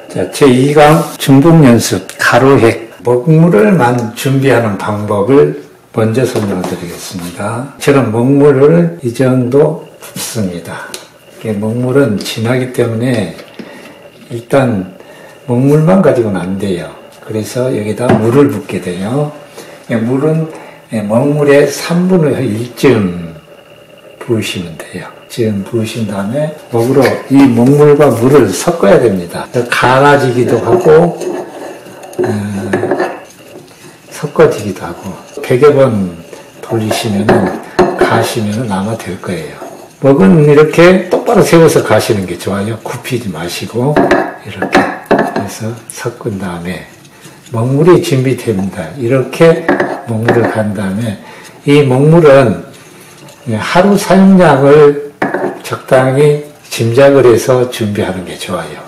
자, 제2강 중복연습 가로획 먹물을 준비하는 방법을 먼저 설명드리겠습니다. 저는 먹물을 이 정도 붓습니다. 먹물은 진하기 때문에 일단 먹물만 가지고는 안 돼요. 그래서 여기다 물을 붓게 돼요. 물은 먹물의 3분의 1쯤 부으시면 돼요. 지금 부으신 다음에 먹으로 이 먹물과 물을 섞어야 됩니다. 갈아지기도 하고 섞어지기도 하고 100여 번 돌리시면은 가시면은 아마 될 거예요. 먹은 이렇게 똑바로 세워서 가시는 게 좋아요. 굽히지 마시고 이렇게 해서 섞은 다음에 먹물이 준비됩니다. 이렇게 먹물을 간 다음에 이 먹물은 하루 사용량을 적당히 짐작을 해서 준비하는 게 좋아요.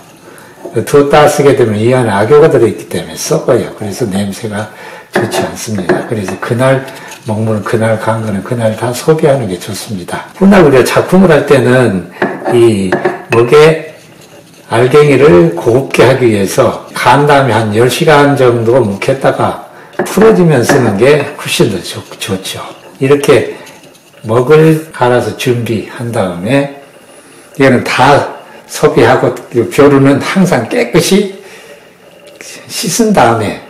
두었다 쓰게 되면 이 안에 악효가 들어있기 때문에 썩어요. 그래서 냄새가 좋지 않습니다. 그래서 그날 먹물은 그날 간 거는 그날 다 소비하는 게 좋습니다. 훗날 우리가 작품을 할 때는 이 먹의 알갱이를 곱게 하기 위해서 간 다음에 한 10시간 정도 묵혔다가 풀어지면 쓰는 게 훨씬 더 좋죠. 이렇게 먹을 갈아서 준비한 다음에 이거는 다 소비하고 벼루는 항상 깨끗이 씻은 다음에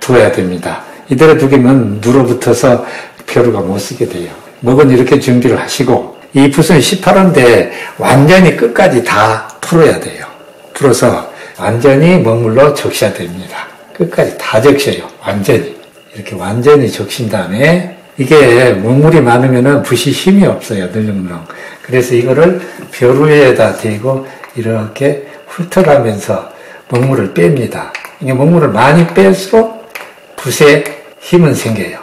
두어야 됩니다. 이대로 두기면 눌어붙어서 벼루가 못 쓰게 돼요. 먹은 이렇게 준비를 하시고 이 붓은 18호인데 완전히 끝까지 다 풀어야 돼요. 풀어서 완전히 먹물로 적셔야 됩니다. 끝까지 다 적셔요. 완전히. 이렇게 완전히 적신 다음에 이게 먹물이 많으면은 붓이 힘이 없어요. 늘렁늘렁. 그래서 이거를 벼루에다 대고 이렇게 훑어가면서 먹물을 뺍니다. 이게 먹물을 많이 뺄수록 붓에 힘은 생겨요.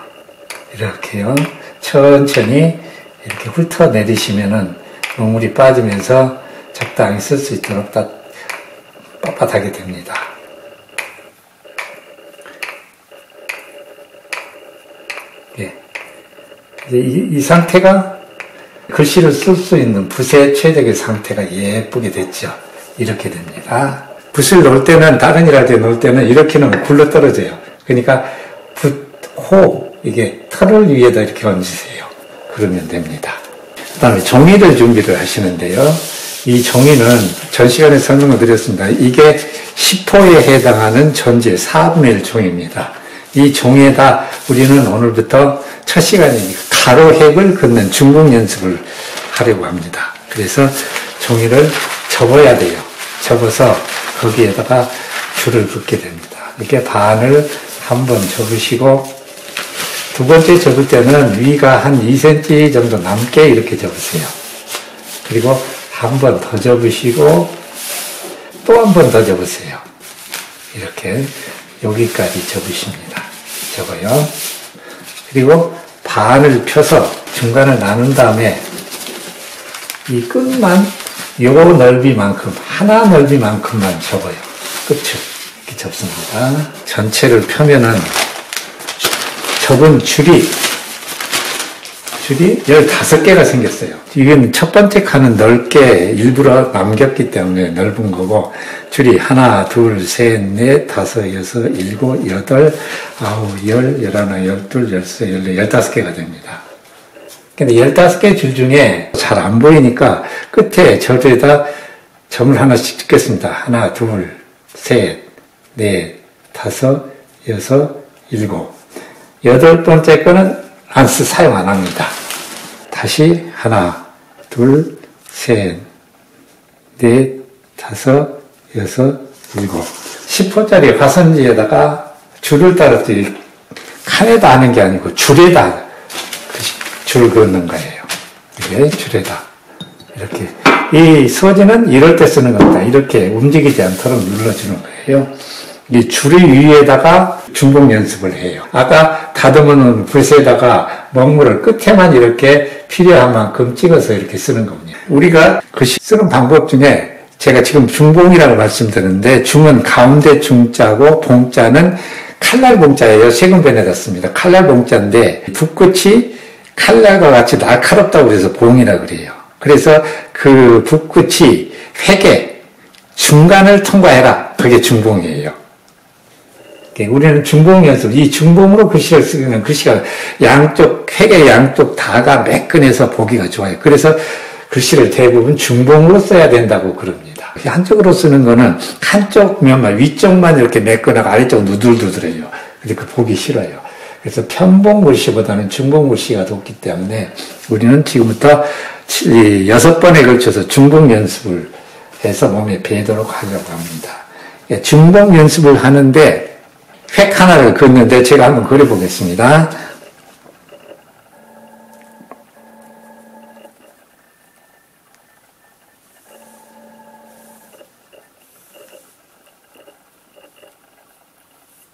이렇게요. 천천히 이렇게 훑어내리시면은 먹물이 빠지면서 적당히 쓸 수 있도록 딱 빳빳하게 됩니다. 예. 이 상태가 글씨를 쓸 수 있는 붓의 최적의 상태가 예쁘게 됐죠. 이렇게 됩니다. 붓을 놓을 때는, 다른 일 할 때 놓을 때는 이렇게 놓으면 굴러 떨어져요. 그러니까 이게 털을 위에다 이렇게 얹으세요. 그러면 됩니다. 그 다음에 종이를 준비를 하시는데요. 이 종이는 전 시간에 설명을 드렸습니다. 이게 10호에 해당하는 전체 4분의 1 종입니다. 이 종이에다 우리는 오늘부터 첫 시간이니까 가로획을 긋는 중복 연습을 하려고 합니다. 그래서 종이를 접어야 돼요. 접어서 거기에다가 줄을 긋게 됩니다. 이렇게 반을 한번 접으시고 두 번째 접을 때는 위가 한 2cm 정도 남게 이렇게 접으세요. 그리고 한 번 더 접으시고 또 한 번 더 접으세요. 이렇게 여기까지 접으십니다. 접어요. 그리고 반을 펴서 중간을 나눈 다음에 이 끝만 요 넓이만큼, 하나 넓이만큼만 접어요. 끝을 이렇게 접습니다. 전체를 펴면은 접은 줄이 15개가 생겼어요. 이건 첫 번째 칸은 넓게 일부러 남겼기 때문에 넓은 거고, 줄이 하나, 둘, 셋, 넷, 다섯, 여섯, 일곱, 여덟, 아홉, 열, 열하나, 열둘, 열세, 열네, 15개가 됩니다. 근데 15개 줄 중에 잘 안 보이니까 끝에 저에다 점을 하나씩 찍겠습니다. 하나, 둘, 셋, 넷, 다섯, 여섯, 일곱. 8번째 거는 사용 안 합니다. 다시 하나, 둘, 셋, 넷, 다섯, 여섯, 일곱. 10호짜리 화선지에다가 줄을 따라서 칸에다 하는 게 아니고 줄에다 줄 긋는 거예요. 이게 줄에다. 이렇게. 이 수어지는 이럴 때 쓰는 겁니다. 이렇게 움직이지 않도록 눌러주는 거예요. 이 줄 위에다가 중복 연습을 해요. 아까 다듬어 놓은 붓에다가 먹물을 끝에만 이렇게 필요한 만큼 찍어서 이렇게 쓰는 겁니다. 우리가 글씨 쓰는 방법 중에 제가 지금 중봉이라고 말씀드렸는데 중은 가운데 중자고 봉자는 칼날 봉자예요. 세금변에다 씁니다. 칼날 봉자인데 붓끝이 칼날과 같이 날카롭다고 해서 봉이라 그래요. 그래서 그 붓끝이 회계 중간을 통과해라. 그게 중봉이에요. 우리는 중봉 연습, 이 중봉으로 글씨를 쓰면 글씨가 양쪽, 획의 양쪽 다가 매끈해서 보기가 좋아요. 그래서 글씨를 대부분 중봉으로 써야 된다고 그럽니다. 한쪽으로 쓰는 거는 한쪽 면만, 위쪽만 이렇게 매끈하고 아래쪽 누들누들해요. 근데 그 보기 싫어요. 그래서 편봉 글씨보다는 중봉 글씨가 돋기 때문에 우리는 지금부터 6번에 걸쳐서 중봉 연습을 해서 몸에 배도록 하려고 합니다. 중봉 연습을 하는데 획 하나를 긋는데 제가 한번 그려보겠습니다.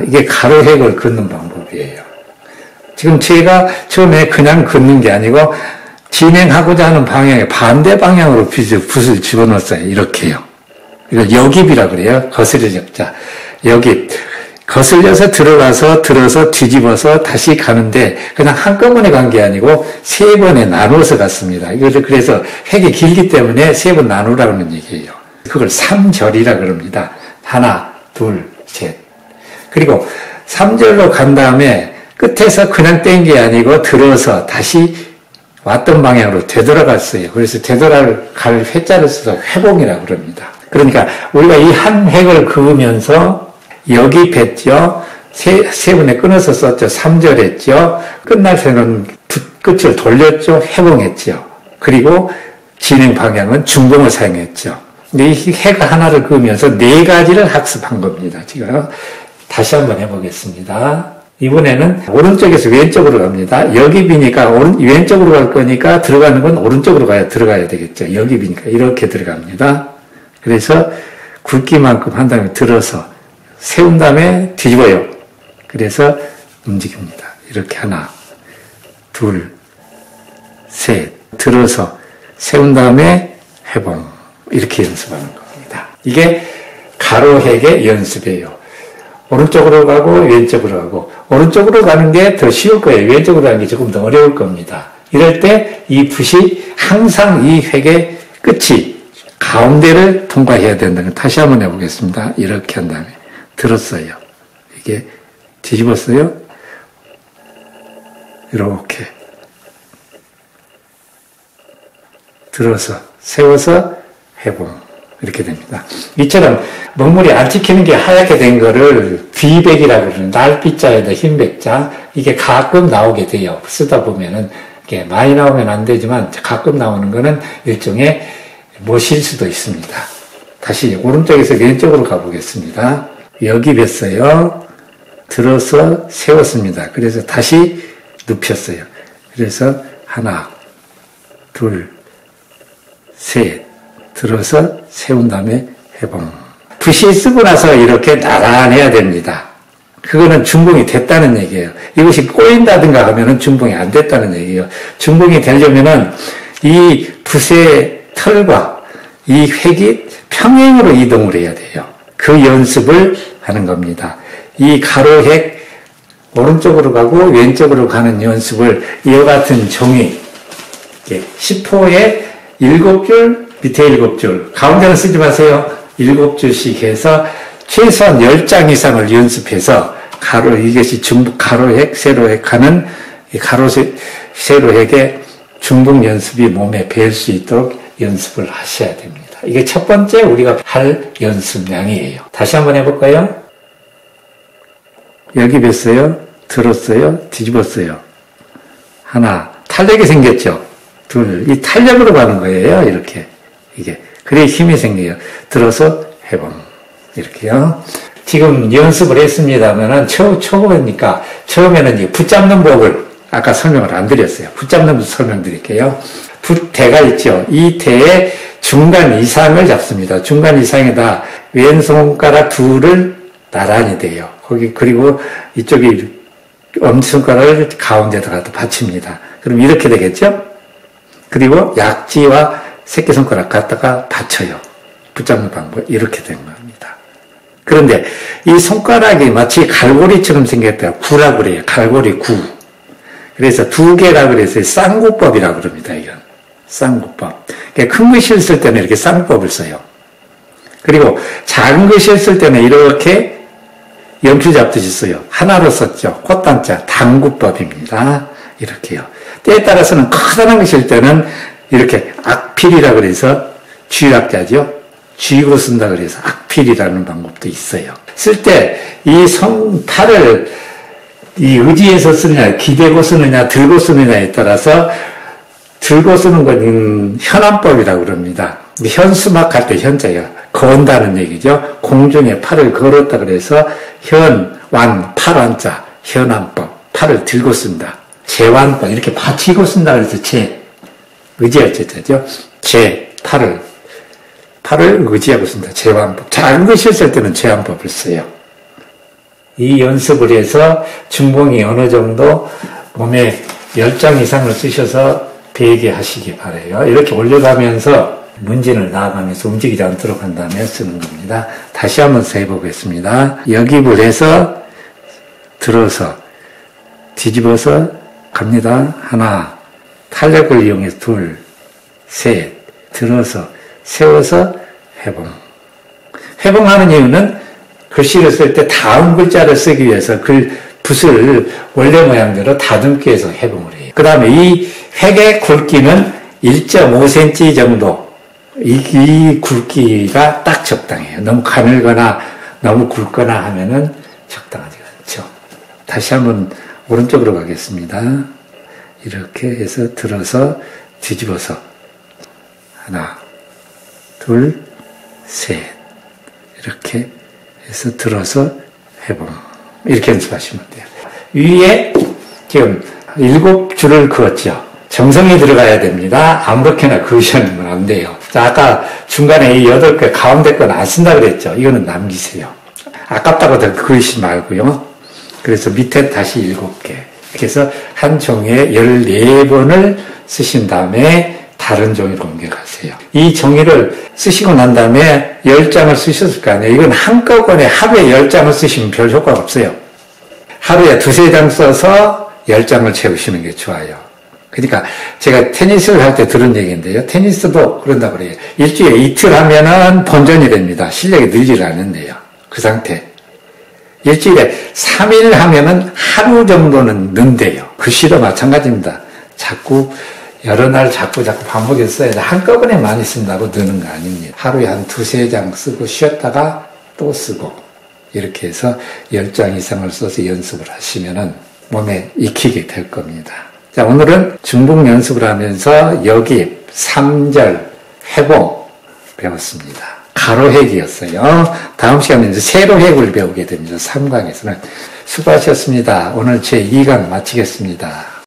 이게 가로획을 긋는 방법이에요. 지금 제가 처음에 그냥 긋는 게 아니고 진행하고자 하는 방향의 반대 방향으로 붓을 집어넣었어요. 이렇게요. 이걸 여깁이라 그래요. 거스려 적자. 여깁. 거슬려서 들어가서 들어서 뒤집어서 다시 가는데 그냥 한꺼번에 간 게 아니고 3번에 나누어서 갔습니다. 그래서 획이 길기 때문에 3번 나누라는 얘기예요. 그걸 3절이라 그럽니다. 하나, 둘, 셋. 그리고 3절로 간 다음에 끝에서 그냥 뗀 게 아니고 들어서 다시 왔던 방향으로 되돌아갔어요. 그래서 되돌아갈 회자를 써서 회봉이라고 그럽니다. 그러니까 우리가 이 한 획을 그으면서 여기 뵀죠. 세 번에 끊어서 썼죠. 3절 했죠. 끝날 때는 끝을 돌렸죠. 회봉했죠. 그리고 진행 방향은 중봉을 사용했죠. 이 획 하나를 그으면서 4가지를 학습한 겁니다. 지금 다시 한번 해보겠습니다. 이번에는 오른쪽에서 왼쪽으로 갑니다. 여깁이니까 왼쪽으로 갈 거니까 들어가는 건 오른쪽으로 들어가야 되겠죠. 여깁이니까 이렇게 들어갑니다. 그래서 굵기만큼 한 다음에 들어서 세운 다음에 뒤집어요. 그래서 움직입니다. 이렇게 하나, 둘, 셋. 들어서 세운 다음에 회봉. 이렇게 연습하는 겁니다. 이게 가로획의 연습이에요. 오른쪽으로 가고 왼쪽으로 가고 오른쪽으로 가는 게 더 쉬울 거예요. 왼쪽으로 가는 게 조금 더 어려울 겁니다. 이럴 때 이 붓이 항상 이 획의 끝이 가운데를 통과해야 된다는 걸 다시 한번 해보겠습니다. 이렇게 한 다음에 들었어요. 이게 뒤집었어요. 이렇게 들어서 세워서 회봉 이렇게 됩니다. 이처럼 먹물이 안 찍히는 게 하얗게 된 거를 비백이라고 그러는 날빛자에다 흰백자 이게 가끔 나오게 돼요. 쓰다 보면은 이게 많이 나오면 안 되지만 가끔 나오는 거는 일종의 못일 수도 있습니다. 다시 오른쪽에서 왼쪽으로 가보겠습니다. 여기 뵀어요. 들어서 세웠습니다. 그래서 다시 눕혔어요. 그래서 하나, 둘, 셋. 들어서 세운 다음에 회봉. 붓이 쓰고 나서 이렇게 나란해야 됩니다. 그거는 중봉이 됐다는 얘기예요. 이것이 꼬인다든가 하면은 중봉이 안 됐다는 얘기예요. 중봉이 되려면은 이 붓의 털과 이 획이 평행으로 이동을 해야 돼요. 그 연습을 하는 겁니다. 이 가로획 오른쪽으로 가고 왼쪽으로 가는 연습을 이와 같은 종이 10호에 7줄 밑에 7줄 가운데는 쓰지 마세요. 7줄씩 해서 최소한 10장 이상을 연습해서 이것이 가로획, 세로획 하는 세로획의 중봉 연습이 몸에 배울 수 있도록 연습을 하셔야 됩니다. 이게 첫 번째 우리가 할 연습량이에요. 다시 한번 해볼까요? 여기 뵀어요. 들었어요. 뒤집었어요. 하나. 탄력이 생겼죠. 둘. 이 탄력으로 가는 거예요. 이렇게. 이게. 그래야 힘이 생겨요. 들어서 회봉. 이렇게요. 지금 연습을 했습니다면은 초보니까 처음에는 붙잡는 법을 아까 설명을 안 드렸어요. 붙잡는 법 설명드릴게요. 붓대가 있죠. 이 대의 중간 이상을 잡습니다. 중간 이상에다 왼손가락 둘을 나란히 대요. 그리고 이쪽이 엄지손가락을 가운데다가 받칩니다. 그럼 이렇게 되겠죠? 그리고 약지와 새끼손가락 갖다가 받쳐요. 붙잡는 방법, 이렇게 된 겁니다. 그런데 이 손가락이 마치 갈고리처럼 생겼다. 구라고 그래요. 갈고리 구. 그래서 2개라 그래서 쌍구법이라고 그럽니다. 이건. 쌍구법. 큰 글씨를 쓸 때는 이렇게 쌍구법을 써요. 그리고 작은 것이었을 때는 이렇게 연필 잡듯이 써요. 하나로 썼죠. 꽃단자, 당구법입니다. 이렇게요. 때에 따라서는 커다란 것일 때는 이렇게 악필이라 그래서 쥐락자죠. 쥐고 쓴다 그래서 악필이라는 방법도 있어요. 쓸 때 이 팔을 이 의지해서 쓰느냐, 기대고 쓰느냐, 들고 쓰느냐에 따라서 들고 쓰는 건 현안법이라고 그럽니다. 현수막 할 때 현자가 건다는 얘기죠. 공중에 팔을 걸었다 그래서 현완, 팔완자, 현안법. 팔을 들고 쓴다. 제완법. 이렇게 받치고 쓴다 그래서 의지할 제자죠. 팔을 의지하고 쓴다. 제완법. 작은 것이 쓸 때는 제완법을 써요. 이 연습을 해서 중봉이 어느 정도 몸에 10장 이상을 쓰셔서 배게 하시기 바라요. 이렇게 올려가면서 문진을 나아가면서 움직이지 않도록 한 다음에 쓰는 겁니다. 다시 한번 해보겠습니다. 역입을 해서 들어서 뒤집어서 갑니다. 하나, 탄력을 이용해서 둘, 셋, 들어서 세워서 회봉. 회봉하는 이유는 글씨를 쓸 때 다음 글자를 쓰기 위해서 붓을 원래 모양대로 다듬기 위해서 회봉을 해요. 그 다음에 이 획의 굵기는 1.5cm 정도. 이 굵기가 딱 적당해요. 너무 가늘거나 너무 굵거나 하면은 적당하지 않죠. 다시 한번 오른쪽으로 가겠습니다. 이렇게 해서 들어서 뒤집어서 하나, 둘, 셋 이렇게 해서 들어서 회봉 이렇게 연습하시면 돼요. 위에 지금 7줄을 그었죠. 정성이 들어가야 됩니다. 아무렇게나 그으시면 안 돼요. 자, 아까 중간에 이 8개 가운데 건 안 쓴다 그랬죠. 이거는 남기세요. 아깝다고 더 그으시지 말고요. 그래서 밑에 다시 7개. 이렇게 해서 한 종이에 14번을 쓰신 다음에 다른 종이로 옮겨가세요. 이 종이를 쓰시고 난 다음에 10장을 쓰셨을 거 아니에요. 이건 한꺼번에 하루에 10장을 쓰시면 별 효과가 없어요. 하루에 2-3장 써서 10장을 채우시는 게 좋아요. 그러니까 제가 테니스를 할 때 들은 얘기인데요. 테니스도 그런다고 그래요. 일주일에 이틀 하면은 본전이 됩니다. 실력이 늘질 않는데요. 그 상태. 일주일에 3일 하면은 하루 정도는 는데요. 글씨도 마찬가지입니다. 자꾸 여러 날 자꾸 반복해서 써야 돼. 한꺼번에 많이 쓴다고 느는 거 아닙니다. 하루에 한 2-3장 쓰고 쉬었다가 또 쓰고 이렇게 해서 10장 이상을 써서 연습을 하시면은 몸에 익히게 될 겁니다. 자, 오늘은 중봉 연습을 하면서 역입, 3절, 회봉 배웠습니다. 가로획이었어요. 다음 시간에 이제 세로획을 배우게 됩니다. 3강에서는. 수고하셨습니다. 오늘 제 2강 마치겠습니다.